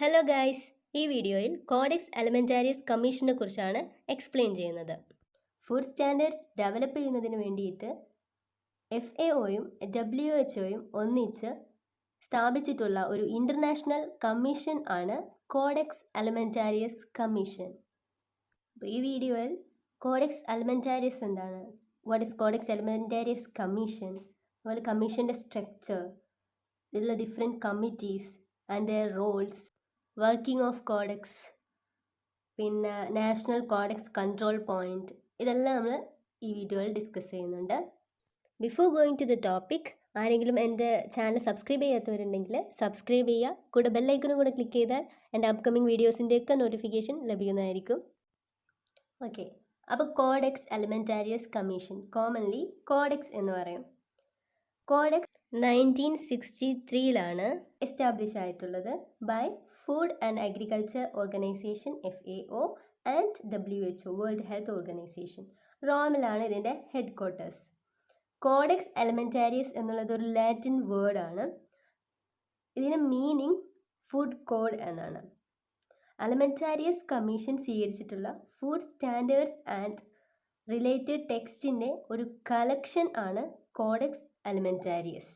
Hello guys, ഈ വീഡിയോയിൽ codex അലിമെന്റാരിയസ് കമ്മീഷനെ കുറിച്ചാണ് എക്സ്പ്ലെയിൻ ചെയ്യുന്നത്. ഫുഡ് സ്റ്റാൻഡേർഡ്സ് ഡെവലപ്പ് ചെയ്യുന്നതിന് വേണ്ടിയിട്ട് FAOയും WHO ഒന്നിച്ച് സ്ഥാപിച്ചിട്ടുള്ള ഒരു ഇൻ്റർനാഷണൽ കമ്മീഷൻ ആണ് കോഡെക്സ് അലിമെന്റാരിയസ് കമ്മീഷൻ. അപ്പോൾ ഈ വീഡിയോയിൽ കോഡെക്സ് അലിമെന്റാരിയസ് എന്താണ്, വാട്ട് ഈസ് കോഡെക്സ് അലിമെന്റാരിയസ് കമ്മീഷൻ, അതുപോലെ കമ്മീഷൻ്റെ സ്ട്രക്ചർ, ഇതിലുള്ള different committees and their roles, working of codex, പിന്നെ നാഷണൽ കോഡെക്സ് കൺട്രോൾ പോയിന്റ്, ഇതെല്ലാം നമ്മൾ ഈ വീഡിയോയിൽ ഡിസ്കസ് ചെയ്യുന്നുണ്ട്. Before going to the topic, ആരെങ്കിലും എൻ്റെ ചാനൽ സബ്സ്ക്രൈബ് ചെയ്യാത്തവരുണ്ടെങ്കിൽ സബ്സ്ക്രൈബ് ചെയ്യുക, കൂടെ ബെല്ലൈക്കണും കൂടെ ക്ലിക്ക് ചെയ്താൽ എൻ്റെ അപ്കമിങ് വീഡിയോസിൻ്റെയൊക്കെ നോട്ടിഫിക്കേഷൻ ലഭിക്കുന്നതായിരിക്കും. ഓക്കെ, അപ്പോൾ കോഡെക്സ് അലിമെന്റാരിയസ് കമ്മീഷൻ, കോമൺലി കോഡെക്സ് എന്ന് പറയും. കോഡെക്സ് 1963 എസ്റ്റാബ്ലിഷ് ആയിട്ടുള്ളത് by Food and Agriculture Organization FAO and WHO, World Health Organization. റോമിലാണ് ഇതിൻ്റെ ഹെഡ് ക്വാർട്ടേഴ്സ്. കോഡെക്സ് അലിമെന്റാരിയസ് എന്നുള്ളത് ഒരു ലാറ്റിൻ വേർഡാണ്. ഇതിന് മീനിങ് ഫുഡ് കോഡ് എന്നാണ്. അലിമെന്റാരിയസ് കമ്മീഷൻ സ്വീകരിച്ചിട്ടുള്ള ഫുഡ് സ്റ്റാൻഡേർഡ്സ് ആൻഡ് റിലേറ്റഡ് ടെക്സ്റ്റിൻ്റെ ഒരു കളക്ഷൻ ആണ് codex Alimentarius.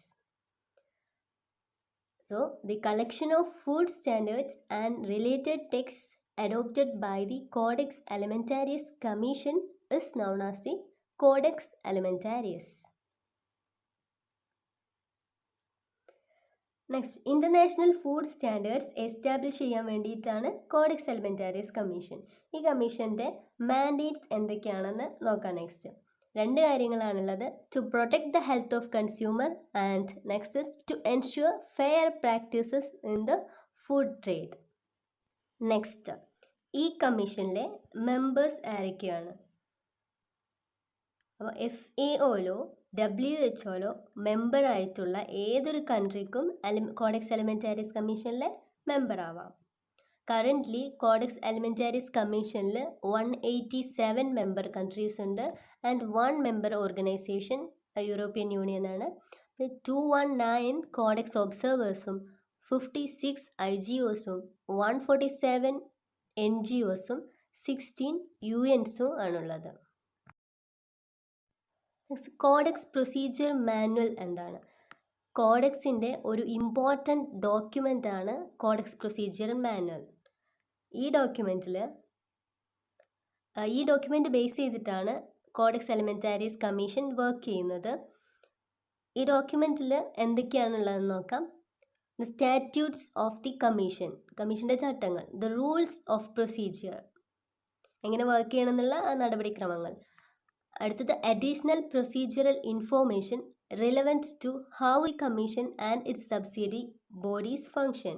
So, the collection of food standards and related texts adopted by the Codex Alimentarius Commission is known as the Codex Alimentarius. Next, International Food Standards establish ചെയ്യാൻ വേണ്ടിയിട്ടാണ് codex അലിമെന്റാരിയസ് commission. ഈ കമ്മീഷൻ്റെ mandates എന്തൊക്കെയാണെന്ന് നോക്കാം. Next രണ്ട് കാര്യങ്ങളാണുള്ളത്. To protect the health of consumer and next is to ensure fair practices in the food trade. Next, ഈ കമ്മീഷനിലെ മെമ്പേഴ്സ് ആരൊക്കെയാണ്? അപ്പോൾ FAOയിലോ WHO മെമ്പറായിട്ടുള്ള ഏതൊരു കൺട്രിക്കും കോഡെക്സ് അലിമെന്റാരിയസ് കമ്മീഷനിലെ മെമ്പർ ആവാം. കറൻ്റ്ലി കോഡെക്സ് അലിമെന്റാരിയസ് കമ്മീഷനിൽ 187 മെമ്പർ കൺട്രീസ് ഉണ്ട് and 1 member organisation European Union ആണ്. 219 കോഡെക്സ് ഒബ്സർവേഴ്സും 56 IGOസും 147 NGOസും 16 UNസും ആണുള്ളത്. കോഡെക്സ് പ്രൊസീജിയർ മാനുവൽ എന്താണ്? കോഡെക്സിൻ്റെ ഒരു ഇമ്പോർട്ടൻറ്റ് ഡോക്യുമെൻ്റ് ആണ് കോഡെക്സ് പ്രൊസീജിയർ മാനുവൽ. ഈ ഡോക്യുമെൻ്റ് ബേസ് ചെയ്തിട്ടാണ് കോഡെക്സ് അലിമെന്റാരിയസ് കമ്മീഷൻ വർക്ക് ചെയ്യുന്നത്. ഈ ഡോക്യുമെൻറ്റിൽ എന്തൊക്കെയാണുള്ളതെന്ന് നോക്കാം. The statutes of the commission, കമ്മീഷൻ്റെ ചട്ടങ്ങൾ. ദ റൂൾസ് ഓഫ് പ്രൊസീജിയർ, എങ്ങനെ വർക്ക് ചെയ്യണമെന്നുള്ള നടപടിക്രമങ്ങൾ. അടുത്തത് additional procedural information relevant to how a commission and its subsidiary bodies function.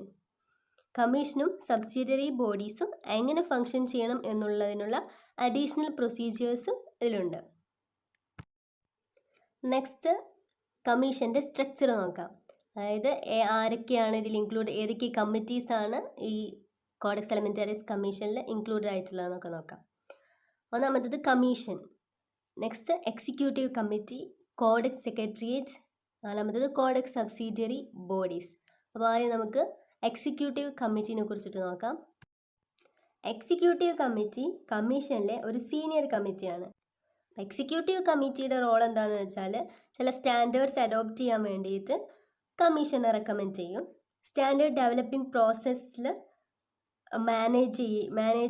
കമ്മീഷനും സബ്സിഡിയറി ബോഡീസും എങ്ങനെ ഫങ്ഷൻ ചെയ്യണം എന്നുള്ളതിനുള്ള അഡീഷണൽ പ്രൊസീജിയേഴ്സും ഇതിലുണ്ട്. നെക്സ്റ്റ്, കമ്മീഷൻ്റെ സ്ട്രക്ചർ നോക്കാം. അതായത് ആരൊക്കെയാണ് ഇതിൽ ഏതൊക്കെ കമ്മിറ്റീസാണ് ഈ കോഡെക്സ് അലിമെന്റാരിയസ് കമ്മീഷനിൽ ഇൻക്ലൂഡ് ആയിട്ടുള്ളതെന്നൊക്കെ നോക്കാം. ഒന്നാമത്തത് commission, next executive committee, codex secretariat, നാലാമത്തത് കോഡെക്സ് സബ്സിഡിയറി ബോഡീസ്. അപ്പോൾ ആദ്യം നമുക്ക് എക്സിക്യൂട്ടീവ് കമ്മിറ്റീനെ കുറിച്ചിട്ട് നോക്കാം. എക്സിക്യൂട്ടീവ് കമ്മിറ്റി കമ്മീഷനിലെ ഒരു സീനിയർ കമ്മിറ്റിയാണ്. എക്സിക്യൂട്ടീവ് കമ്മിറ്റിയുടെ റോൾ എന്താണെന്ന് വെച്ചാൽ ചില സ്റ്റാൻഡേർഡ്സ് അഡോപ്റ്റ് ചെയ്യാൻ വേണ്ടിയിട്ട് കമ്മീഷനെ റെക്കമെൻഡ് ചെയ്യും. സ്റ്റാൻഡേർഡ് ഡെവലപ്പിംഗ് പ്രോസസ്സിൽ മാനേജ്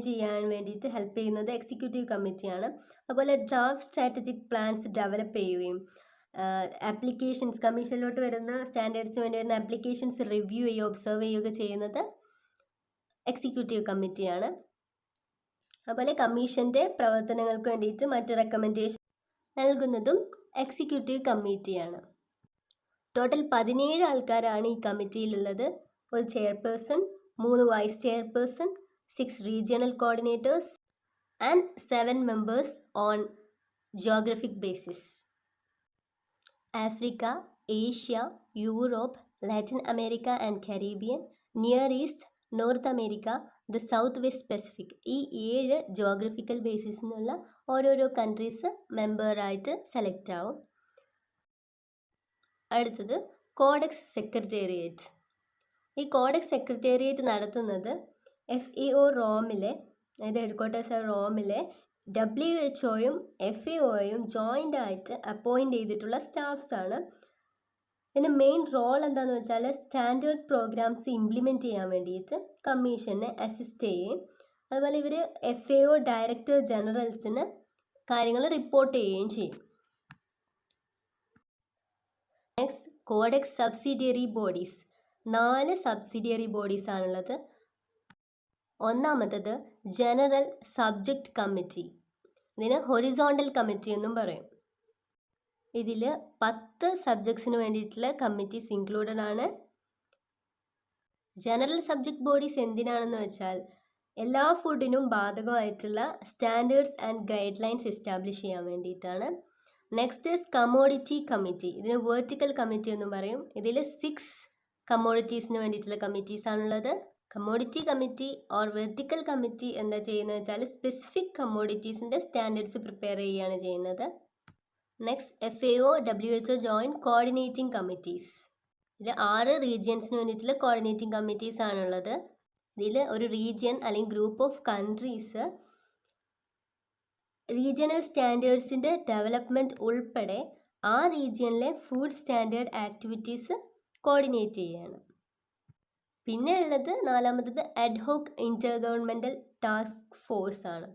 ചെയ്യാൻ വേണ്ടിയിട്ട് ഹെൽപ്പ് ചെയ്യുന്നത് എക്സിക്യൂട്ടീവ് കമ്മിറ്റിയാണ്. അതുപോലെ ഡ്രാഫ്റ്റ് സ്ട്രാറ്റജിക് പ്ലാൻസ് ഡെവലപ്പ് ചെയ്യുകയും ആപ്ലിക്കേഷൻസ്, കമ്മീഷനിലോട്ട് വരുന്ന സ്റ്റാൻഡേർഡ്സിന് വേണ്ടി വരുന്ന ആപ്ലിക്കേഷൻസ് റിവ്യൂ ചെയ്യുകയോ ഒബ്സർവ് ചെയ്യുകയൊക്കെ ചെയ്യുന്നത് എക്സിക്യൂട്ടീവ് കമ്മിറ്റിയാണ്. അതുപോലെ കമ്മീഷൻ്റെ പ്രവർത്തനങ്ങൾക്ക് വേണ്ടിയിട്ട് മറ്റ് റെക്കമെൻഡേഷൻ നൽകുന്നതും എക്സിക്യൂട്ടീവ് കമ്മിറ്റിയാണ്. ടോട്ടൽ 17 ആൾക്കാരാണ് ഈ കമ്മിറ്റിയിലുള്ളത്. ഒരു chairperson, 3 vice chairperson, 6 regional coordinators and 7 members on geographic basis. Africa, Asia, Europe, Latin America and Caribbean, Near East, North America, the South West Pacific, ഈ 7 ജിയോഗ്രഫിക്കൽ ബേസിസിൽ നിന്നുള്ള ഓരോരോ കൺട്രീസ് മെമ്പറായിട്ട് സെലക്ട് ആവും. അടുത്തത് കോഡെക്സ് സെക്രട്ടേറിയറ്റ്. ഈ കോഡെക്സ് സെക്രട്ടേറിയറ്റ് നടത്തുന്നത് FAO റോമിലെ, അതായത് headquarters റോമിലെ WHO-യും FAO-യും ജോയിൻ്റ് ആയിട്ട് അപ്പോയിൻ്റ് ചെയ്തിട്ടുള്ള സ്റ്റാഫ്സാണ്. ഇതിൻ്റെ മെയിൻ റോൾ എന്താണെന്ന് വെച്ചാൽ സ്റ്റാൻഡേർഡ് പ്രോഗ്രാംസ് ഇംപ്ലിമെൻറ്റ് ചെയ്യാൻ വേണ്ടിയിട്ട് കമ്മീഷനെ അസിസ്റ്റ് ചെയ്യുകയും അതുപോലെ ഇവർ FAO ഡയറക്ടർ ജനറൽസിന് കാര്യങ്ങൾ റിപ്പോർട്ട് ചെയ്യുകയും ചെയ്യും. Next Codex subsidiary bodies. 4 subsidiary bodies ആണുള്ളത്. ഒന്നാമത്തത് ജനറൽ സബ്ജക്റ്റ് കമ്മിറ്റി, ഇതിന് ഹൊറിസോണ്ടൽ കമ്മിറ്റി എന്നും പറയും. ഇതിൽ 10 സബ്ജക്ട്സിന് വേണ്ടിയിട്ടുള്ള കമ്മിറ്റീസ് ഇൻക്ലൂഡഡ് ആണ്. ജനറൽ സബ്ജക്റ്റ് ബോഡീസ് എന്തിനാണെന്ന് വെച്ചാൽ എല്ലാ ഫുഡിനും ബാധകമായിട്ടുള്ള standards and guidelines establish ചെയ്യാൻ വേണ്ടിയിട്ടാണ്. നെക്സ്റ്റ് ഈസ് കമ്മോഡിറ്റി കമ്മിറ്റി, ഇതിന് വേർട്ടിക്കൽ കമ്മിറ്റി എന്നും പറയും. ഇതിൽ 6 കമ്മോഡിറ്റീസിന് വേണ്ടിയിട്ടുള്ള കമ്മിറ്റീസ് ആണുള്ളത്. Commodity committee or vertical committee എന്താ ചെയ്യുന്നത് വെച്ചാൽ സ്പെസിഫിക് കമ്മോഡിറ്റീസിൻ്റെ സ്റ്റാൻഡേർഡ്സ് പ്രിപ്പയർ ചെയ്യുകയാണ് ചെയ്യുന്നത്. Next FAO WHO joint coordinating committees. ഇതിൽ 6 റീജിയൻസിന് വേണ്ടിയിട്ടുള്ള കോർഡിനേറ്റിംഗ് കമ്മിറ്റീസ് ആണുള്ളത്. ഇതിൽ ഒരു റീജിയൻ അല്ലെങ്കിൽ ഗ്രൂപ്പ് ഓഫ് കൺട്രീസ് റീജിയണൽ സ്റ്റാൻഡേർഡ്സിൻ്റെ ഡെവലപ്മെൻറ്റ് ഉൾപ്പെടെ ആ റീജിയനിലെ ഫുഡ് സ്റ്റാൻഡേർഡ് ആക്ടിവിറ്റീസ് കോർഡിനേറ്റ് ചെയ്യുകയാണ്. പിന്നെ ഉള്ളത് 4-മത്തത് ad hoc intergovernmental task force ആണ്.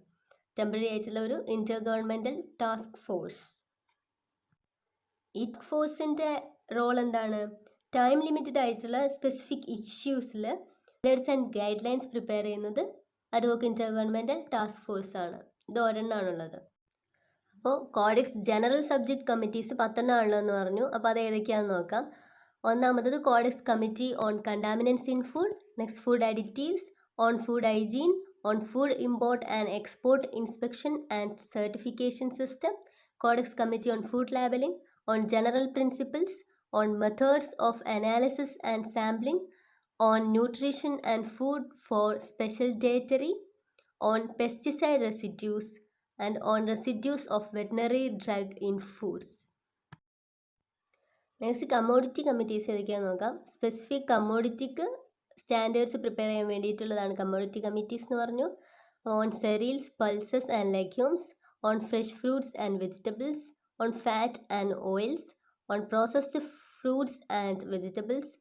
ടെമ്പററി ആയിട്ടുള്ള ഒരു ഇൻ്റർ ഗവൺമെൻറ്റൽ ടാസ്ക് ഫോഴ്സ്. ഈ ഫോഴ്സിൻ്റെ റോൾ എന്താണ്? ടൈം ലിമിറ്റഡ് ആയിട്ടുള്ള സ്പെസിഫിക് ഇഷ്യൂസിൽ standards and guidelines prepare ചെയ്യുന്നത് ad hoc intergovernmental task force ആണ്. ഇത് ഒരെണ്ണമാണുള്ളത്. അപ്പോൾ കോഡെക്സ് ജനറൽ സബ്ജക്റ്റ് കമ്മിറ്റീസ് 10 ആണുള്ളതെന്ന് പറഞ്ഞു. അപ്പോൾ അത് ഏതൊക്കെയാണെന്ന് നോക്കാം. ഒന്നാമത്തത് codex committee on contaminants in food, next food additives, on food hygiene, on food import and export inspection and certification system, codex committee on food labelling, on general principles, on methods of analysis and sampling, on nutrition and food for special dietary, on pesticide residues and on residues of veterinary drug in foods. Next commodity committees ഏതൊക്കെയാണെന്ന് നോക്കാം. Specific കമ്മോഡിറ്റിക്ക് standards prepare ചെയ്യാൻ വേണ്ടിയിട്ടുള്ളതാണ് commodity committees എന്ന് പറഞ്ഞു. On cereals, pulses and legumes, on fresh fruits and vegetables, on fat and oils, on processed fruits and vegetables,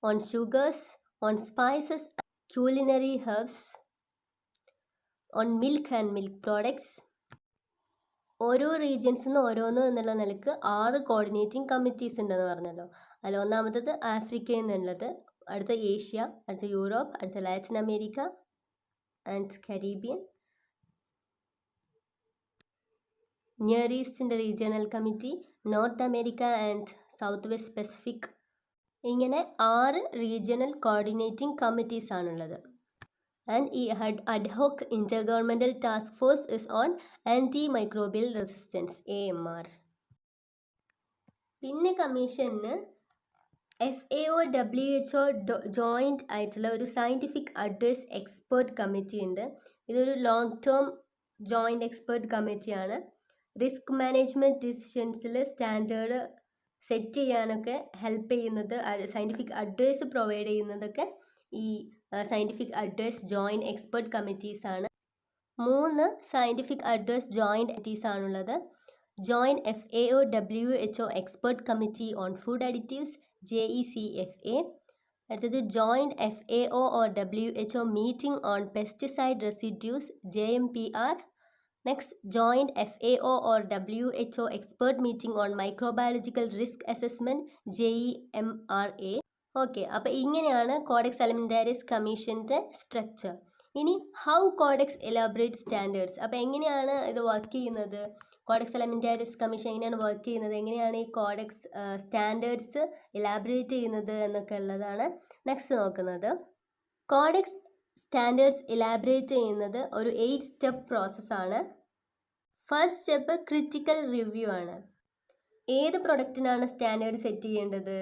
on sugars, on spices, culinary herbs, on milk and milk products. ഓരോ റീജിയൻസിൽ നിന്ന് ഓരോന്ന് എന്നുള്ള നിലക്ക് 6 coordinating committees ഉണ്ടെന്ന് പറഞ്ഞല്ലോ. അതിൽ ഒന്നാമത്തത് ആഫ്രിക്കയിൽ നിന്നുള്ളത്, അടുത്ത ഏഷ്യ, അടുത്ത യൂറോപ്പ്, അടുത്ത Latin America and Caribbean, near ഈസ്റ്റിൻ്റെ regional committee, North America and South West Pacific. ഇങ്ങനെ 6 റീജിയണൽ കോർഡിനേറ്റിംഗ് കമ്മിറ്റീസ് ആണുള്ളത്. And ad hoc intergovernmental task force is on antimicrobial resistance AMR. പിന്നെ കമ്മീഷന് FAO WHO ജോയിൻറ്റ് ആയിട്ടുള്ള ഒരു scientific advice expert committee ഉണ്ട്. ഇതൊരു long term joint expert കമ്മിറ്റിയാണ്. Risk management ഡിസിഷൻസിൽ സ്റ്റാൻഡേർഡ് സെറ്റ് ചെയ്യാനൊക്കെ ഹെൽപ്പ് ചെയ്യുന്നത്, സയൻറ്റിഫിക് അഡ്വൈസ് പ്രൊവൈഡ് ചെയ്യുന്നതൊക്കെ ഈ scientific advice joint expert committees ആണ്. 3 സയൻറ്റിഫിക് അഡ്വൈസ് ജോയിൻറ്റ് കമ്മിറ്റീസ് ആണുള്ളത്. Joint FAO WHO expert committee on food additives JECFA. അടുത്തത് joint FAO or WHO meeting on pesticide residues JMPR. Next joint FAO or WHO expert meeting on microbiological risk assessment JEMRA. Okay, അപ്പോൾ ഇങ്ങനെയാണ് codex അലിമെൻ്റാരിയസ് കമ്മീഷൻ്റെ structure. ഇനി how codex elaborate standards. അപ്പോൾ എങ്ങനെയാണ് ഇത് work ചെയ്യുന്നത്, codex അലിമെൻ്റാരിയസ് commission എങ്ങനെയാണ് work ചെയ്യുന്നത്, എങ്ങനെയാണ് ഈ കോഡെക്സ് സ്റ്റാൻഡേർഡ്സ് എലാബറേറ്റ് ചെയ്യുന്നത് എന്നൊക്കെ ഉള്ളതാണ് നെക്സ്റ്റ് നോക്കുന്നത്. കോഡെക്സ് സ്റ്റാൻഡേർഡ്സ് എലാബറേറ്റ് ചെയ്യുന്നത് ഒരു 8 സ്റ്റെപ്പ് പ്രോസസ്സാണ്. ഫസ്റ്റ് സ്റ്റെപ്പ് ക്രിട്ടിക്കൽ റിവ്യൂ ആണ്. ഏത് പ്രൊഡക്റ്റിനാണ് സ്റ്റാൻഡേർഡ് സെറ്റ് ചെയ്യേണ്ടത്,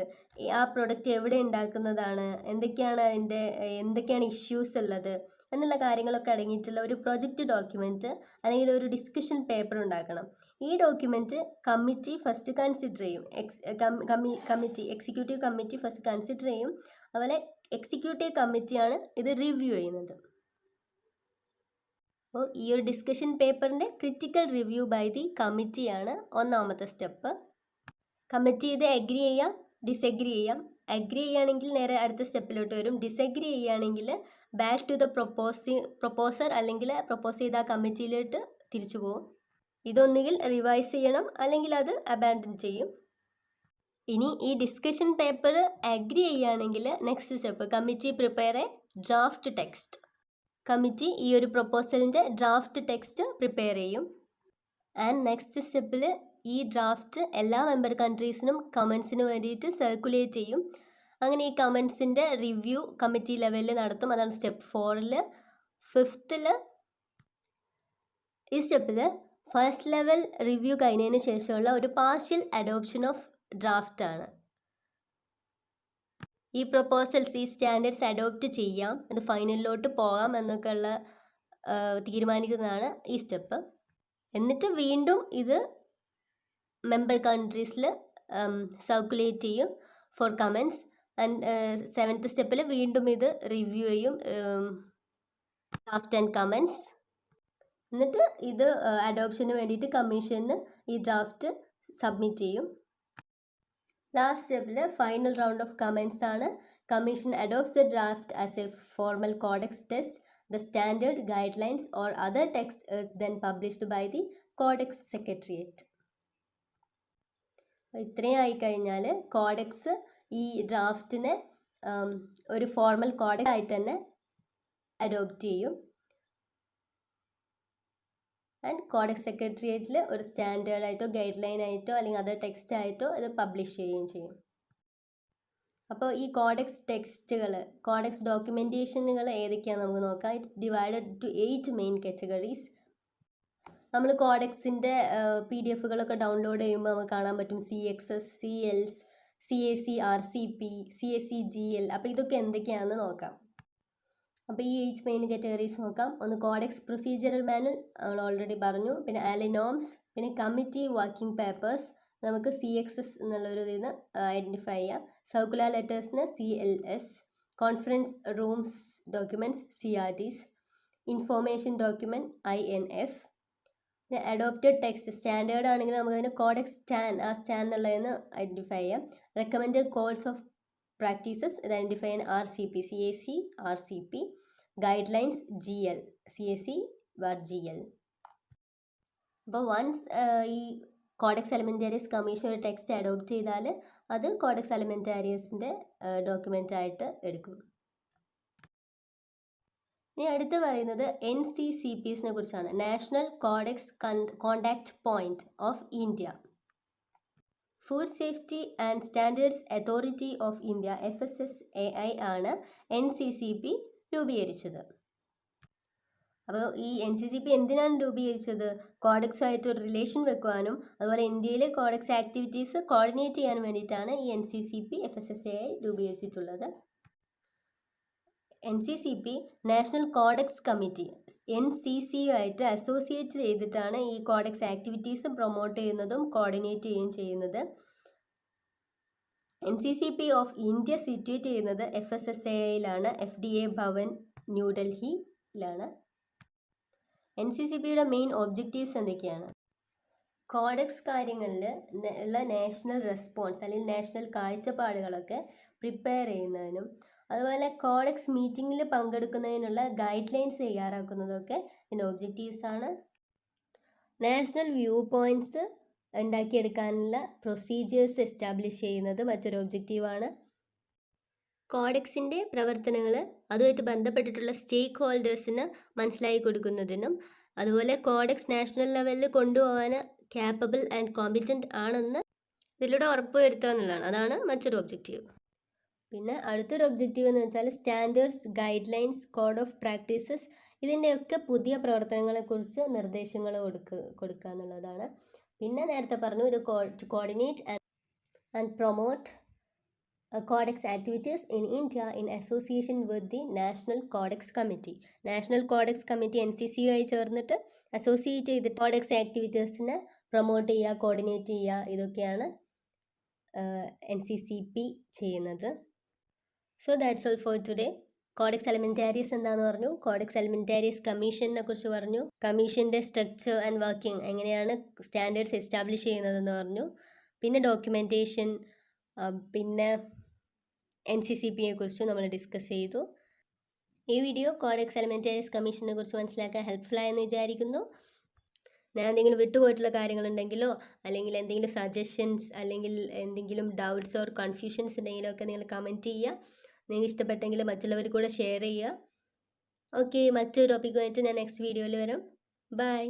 ആ പ്രൊഡക്റ്റ് എവിടെ ഉണ്ടാക്കുന്നതാണ്, എന്തൊക്കെയാണ് ഇഷ്യൂസ് ഉള്ളത് എന്നുള്ള കാര്യങ്ങളൊക്കെ അടങ്ങിയിട്ടുള്ള ഒരു പ്രൊജക്റ്റ് ഡോക്യുമെൻറ്റ് അല്ലെങ്കിൽ ഒരു ഡിസ്കഷൻ പേപ്പർ ഉണ്ടാക്കണം. ഈ ഡോക്യുമെൻറ്റ് കമ്മിറ്റി ഫസ്റ്റ് കൺസിഡർ ചെയ്യും. എക്സിക്യൂട്ടീവ് കമ്മിറ്റി ഫസ്റ്റ് കൺസിഡർ ചെയ്യും. അതുപോലെ എക്സിക്യൂട്ടീവ് കമ്മിറ്റിയാണ് ഇത് റിവ്യൂ ചെയ്യുന്നത്. അപ്പോൾ ഈ ഒരു ഡിസ്കഷൻ പേപ്പറിൻ്റെ ക്രിറ്റിക്കൽ റിവ്യൂ ബൈ ദി കമ്മിറ്റിയാണ് ഒന്നാമത്തെ സ്റ്റെപ്പ്. കമ്മിറ്റി ഇത് എഗ്രി ചെയ്യാം, ഡിസഗ്രി ചെയ്യാം. അഗ്രി ചെയ്യുകയാണെങ്കിൽ നേരെ അടുത്ത സ്റ്റെപ്പിലോട്ട് വരും. ഡിസഗ്രി ചെയ്യുകയാണെങ്കിൽ ബാക്ക് ടു ദ പ്രൊപ്പോസർ അല്ലെങ്കിൽ പ്രൊപ്പോസ് ചെയ്ത ആ കമ്മിറ്റിയിലോട്ട് തിരിച്ചു പോകും. ഇതൊന്നുകിൽ റിവൈസ് ചെയ്യണം അല്ലെങ്കിൽ അത് അബാൻഡൻ ചെയ്യും. ഇനി ഈ ഡിസ്കഷൻ പേപ്പർ അഗ്രി ചെയ്യുകയാണെങ്കിൽ next step committee prepare A draft text. Committee ഈ ഒരു പ്രൊപ്പോസലിൻ്റെ ഡ്രാഫ്റ്റ് ടെക്സ്റ്റ് പ്രിപ്പയർ ചെയ്യും. ആൻഡ് നെക്സ്റ്റ് സ്റ്റെപ്പിൽ ഈ ഡ്രാഫ്റ്റ് എല്ലാ മെമ്പർ കൺട്രീസിനും കമൻസിന് വേണ്ടിയിട്ട് സർക്കുലേറ്റ് ചെയ്യും. അങ്ങനെ ഈ കമൻസിൻ്റെ റിവ്യൂ കമ്മിറ്റി ലെവലിൽ നടത്തും. അതാണ് സ്റ്റെപ്പ് 4. 5th ഈ സ്റ്റെപ്പിൽ ഫസ്റ്റ് ലെവൽ റിവ്യൂ കഴിഞ്ഞതിന് ശേഷമുള്ള ഒരു പാർഷ്യൽ അഡോപ്ഷൻ ഓഫ് ഡ്രാഫ്റ്റ് ആണ്. ഈ പ്രൊപ്പോസൽസ്, ഈ സ്റ്റാൻഡേർഡ്സ് അഡോപ്റ്റ് ചെയ്യാം, അത് ഫൈനലിലോട്ട് പോകാം എന്നൊക്കെയുള്ള തീരുമാനിക്കുന്നതാണ് ഈ സ്റ്റെപ്പ്. എന്നിട്ട് വീണ്ടും ഇത് മെമ്പർ കൺട്രീസിൽ സർക്കുലേറ്റ് ചെയ്യും ഫോർ കമൻസ്. ആൻഡ് 7th സ്റ്റെപ്പിൽ വീണ്ടും ഇത് റിവ്യൂ ചെയ്യും, ഡ്രാഫ്റ്റ് ആൻഡ് കമൻസ്. എന്നിട്ട് ഇത് അഡോപ്ഷന് വേണ്ടിയിട്ട് കമ്മീഷന് ഈ ഡ്രാഫ്റ്റ് സബ്മിറ്റ് ചെയ്യും. ലാസ്റ്റ് സ്റ്റെപ്പിൽ ഫൈനൽ റൗണ്ട് ഓഫ് കമൻസ് ആണ്. Commission adopts the draft as a formal codex text. The standard guidelines or other text is then published by the codex secretariat. ഇത്രയും ആയിക്കഴിഞ്ഞാൽ കോഡെക്സ് ഈ ഡ്രാഫ്റ്റിനെ ഒരു ഫോർമൽ കോഡെക്സ് ആയിട്ട് തന്നെ adopt ചെയ്യും. And codex സെക്രട്ടേറിയറ്റിൽ ഒരു സ്റ്റാൻഡേർഡായിട്ടോ ഗൈഡ് ലൈൻ ആയിട്ടോ അല്ലെങ്കിൽ അതർ ടെക്സ്റ്റ് ആയിട്ടോ ഇത് പബ്ലിഷ് ചെയ്യുകയും ചെയ്യും. അപ്പോൾ ഈ കോഡെക്സ് ടെക്സ്റ്റുകൾ, കോഡെക്സ് ഡോക്യുമെൻറ്റേഷനുകൾ ഏതൊക്കെയാണെന്ന് നമുക്ക് നോക്കാം. It's divided to 8 main categories. നമ്മൾ കോഡെക്സിൻ്റെ PDF ഡൗൺലോഡ് ചെയ്യുമ്പോൾ നമുക്ക് കാണാൻ പറ്റും CXS, CLs, CAC, RCP, CAC, GL. അപ്പോൾ ഇതൊക്കെ എന്തൊക്കെയാണെന്ന് നോക്കാം. അപ്പോൾ ഈ 8 മെയിൻ കാറ്റഗറീസ് നോക്കാം. ഒന്ന് കോഡെക്സ് പ്രൊസീജിയറൽ മാനുവൽ, നമ്മൾ ഓൾറെഡി പറഞ്ഞു. പിന്നെ ആലിനോംസ്, പിന്നെ കമ്മിറ്റി വർക്കിംഗ് പേപ്പേഴ്സ്, നമുക്ക് CXS എന്നുള്ളൊരു ഇതിൽ നിന്ന് ഐഡൻറ്റിഫൈ ചെയ്യാം. സർക്കുലർ ലെറ്റേഴ്സിന് CLS, conference rooms documents CRDs, information document INF. പിന്നെ അഡോപ്റ്റഡ് ടെക്സ്റ്റ് സ്റ്റാൻഡേർഡ് ആണെങ്കിൽ നമുക്കതിന് കോഡെക്സ് സ്റ്റാൻ, ആ സ്റ്റാൻ എന്നുള്ളതെന്ന് ഐഡൻറ്റിഫൈ ചെയ്യാം. റെക്കമെൻഡഡ് കോഡ്സ് ഓഫ് പ്രാക്ടീസസ് ഇത് ഐഡൻറ്റിഫൈ ചെയ്യാൻ RCP, CAC, RCP. Guidelines GL, CAC GL. അപ്പോൾ വൺസ് ഈ കോഡെക്സ് എലമെൻറ്റാരിയസ് കമ്മീഷൻ ഒരു ടെക്സ്റ്റ് അഡോപ്റ്റ് ചെയ്താൽ അത് കോഡെക്സ് എലമെൻറ്റാരിയസിൻ്റെ ഡോക്യുമെൻ്റ് ആയിട്ട് എടുക്കും. ഇനി അടുത്ത് പറയുന്നത് NCCPsനെ കുറിച്ചാണ്. National codex contact point of India. Food safety and standards authority of India FSSAI ആണ് NCCP രൂപീകരിച്ചത്. അപ്പോൾ ഈ NCCP എന്തിനാണ് രൂപീകരിച്ചത്? കോഡെക്സുമായിട്ട് ഒരു റിലേഷൻ വെക്കുവാനും അതുപോലെ ഇന്ത്യയിലെ കോഡെക്സ് ആക്ടിവിറ്റീസ് കോർഡിനേറ്റ് ചെയ്യാനും വേണ്ടിയിട്ടാണ് ഈ NCCP FSSAI രൂപീകരിച്ചിട്ടുള്ളത്. NCCP നാഷണൽ കോഡെക്സ് കമ്മിറ്റി NCCയുമായിട്ട് അസോസിയേറ്റ് ചെയ്തിട്ടാണ് ഈ കോഡെക്സ് ആക്ടിവിറ്റീസ് പ്രൊമോട്ട് ചെയ്യുന്നതും കോർഡിനേറ്റ് ചെയ്യുകയും ചെയ്യുന്നത്. NCCP ഓഫ് ഇന്ത്യ സിറ്റുവേറ്റ് ചെയ്യുന്നത് FSSAIയിലാണ്. FDA ഭവൻ ന്യൂഡൽഹിയിലാണ്. NCCPയുടെ മെയിൻ ഒബ്ജക്റ്റീവ്സ് എന്തൊക്കെയാണ്? കോഡെക്സ് കാര്യങ്ങളിൽ ഉള്ള നാഷണൽ റെസ്പോൺസ് അല്ലെങ്കിൽ നാഷണൽ കാഴ്ചപ്പാടുകളൊക്കെ പ്രിപ്പയർ ചെയ്യുന്നതിനും അതുപോലെ കോഡെക്സ് മീറ്റിങ്ങിൽ പങ്കെടുക്കുന്നതിനുള്ള ഗൈഡ് ലൈൻസ് തയ്യാറാക്കുന്നതൊക്കെ ഇതിൻ്റെ ഒബ്ജക്റ്റീവ്സ് ആണ്. നാഷണൽ വ്യൂ പോയിൻറ്റ്സ് ഉണ്ടാക്കിയെടുക്കാനുള്ള പ്രൊസീജിയേഴ്സ് എസ്റ്റാബ്ലിഷ് ചെയ്യുന്നത് മറ്റൊരു ഒബ്ജക്റ്റീവാണ്. കോഡെക്സിൻ്റെ പ്രവർത്തനങ്ങൾ അതുമായിട്ട് ബന്ധപ്പെട്ടിട്ടുള്ള സ്റ്റേക്ക് ഹോൾഡേഴ്സിന് മനസ്സിലാക്കി കൊടുക്കുന്നതിനും അതുപോലെ കോഡെക്സ് നാഷണൽ ലെവലിൽ കൊണ്ടുപോകാൻ ക്യാപ്പബിൾ ആൻഡ് കോമ്പിറ്റൻ്റ് ആണെന്ന് ഇതിലൂടെ ഉറപ്പുവരുത്തുക എന്നുള്ളതാണ്. അതാണ് മറ്റൊരു ഒബ്ജക്റ്റീവ്. പിന്നെ അടുത്തൊരു ഒബ്ജക്റ്റീവ് എന്ന് വെച്ചാൽ standards, guide lines, code of practices ഇതിൻ്റെയൊക്കെ പുതിയ പ്രവർത്തനങ്ങളെക്കുറിച്ച് നിർദ്ദേശങ്ങൾ കൊടുക്കുക എന്നുള്ളതാണ്. പിന്നെ നേരത്തെ പറഞ്ഞു ഇത് coordinate and promote Codex activities in India in association with the national Codex committee. National Codex committee NCCയുമായി ചേർന്നിട്ട് അസോസിയേറ്റ് ചെയ്തിട്ട് കോഡെക്സ് ആക്ടിവിറ്റീസിനെ പ്രൊമോട്ട് ചെയ്യുക, കോർഡിനേറ്റ് ചെയ്യുക, ഇതൊക്കെയാണ് NCCP ചെയ്യുന്നത്. So that's all for today. Codex Alimentarius എന്താണെന്ന് പറഞ്ഞു, കോഡെക്സ് എലിമെൻറ്റാരീസ് കമ്മീഷനെ കുറിച്ച് പറഞ്ഞു, കമ്മീഷൻ്റെ സ്ട്രക്ചർ ആൻഡ് വർക്കിംഗ് എങ്ങനെയാണ് സ്റ്റാൻഡേർഡ്സ് എസ്റ്റാബ്ലിഷ് ചെയ്യുന്നതെന്ന് പറഞ്ഞു, പിന്നെ ഡോക്യുമെൻറ്റേഷൻ, പിന്നെ NCCP കുറിച്ച് നമ്മൾ ഡിസ്കസ് ചെയ്തു. ഈ വീഡിയോ കോഡെക്സ് എലിമെൻറ്റാരീസ് കമ്മീഷനെ കുറിച്ച് മനസ്സിലാക്കാൻ ഹെൽപ്ഫുള്ളായെന്ന് വിചാരിക്കുന്നു. ഞാൻ എന്തെങ്കിലും വിട്ടുപോയിട്ടുള്ള കാര്യങ്ങളുണ്ടെങ്കിലോ അല്ലെങ്കിൽ എന്തെങ്കിലും സജഷൻസ് അല്ലെങ്കിൽ എന്തെങ്കിലും ഡൗട്ട്സ് ഓർ കൺഫ്യൂഷൻസ് ഉണ്ടെങ്കിലോ ഒക്കെ നിങ്ങൾ കമൻറ്റ് ചെയ്യുക. നിങ്ങൾക്ക് ഇഷ്ടപ്പെട്ടെങ്കിൽ മറ്റുള്ളവർ കൂടെ ഷെയർ ചെയ്യുക. ഓക്കെ, മറ്റൊരു ടോപ്പിക്കുമായിട്ട് ഞാൻ നെക്സ്റ്റ് വീഡിയോയിൽ വരാം. ബൈ.